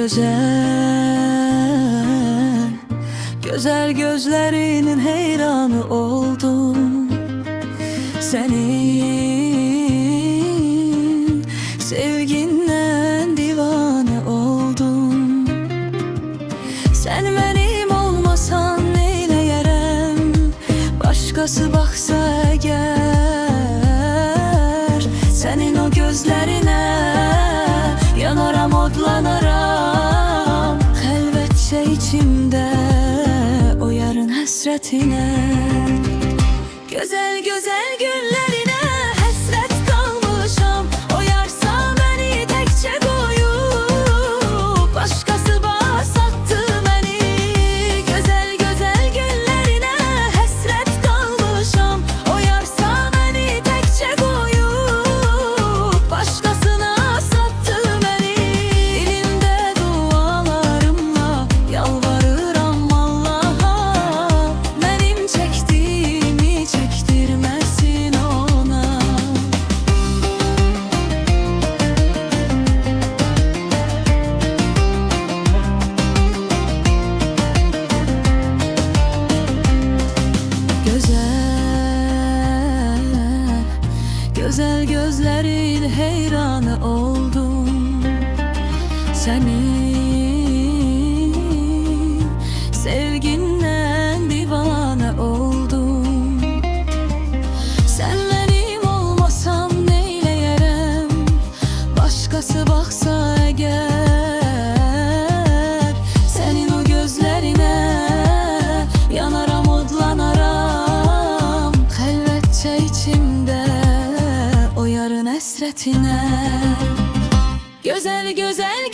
güzel, güzel gözlerinin heyranı oldum. Senin sevginden divane oldum. Sen benim olmasan neyleyerem, başkası baksa eğer. Senin o gözlerine yanaram, odlanaram. Elbette içimde o yarın hasretine. Güzel güzel günlerine hasret kalmışam. O yarsa beni tekçe koyup başkası bana sattı beni. Güzel güzel günlerine hasret kalmışam. O yarsa beni tekçe koyup başkasına sattı beni. Dilimde dualarımla yalvarıram Allah'a, benim çektiğimi çektirmesin ona. Güzel, güzel gözlerin heyranı oldum. Senin sevginden divane oldum. Sen benim olmasam neyleyerem, başkası baksa eğer. Senin o gözlerine yanaram, odlanaram. Elbette içimde o yarın hasretine. Güzel güzel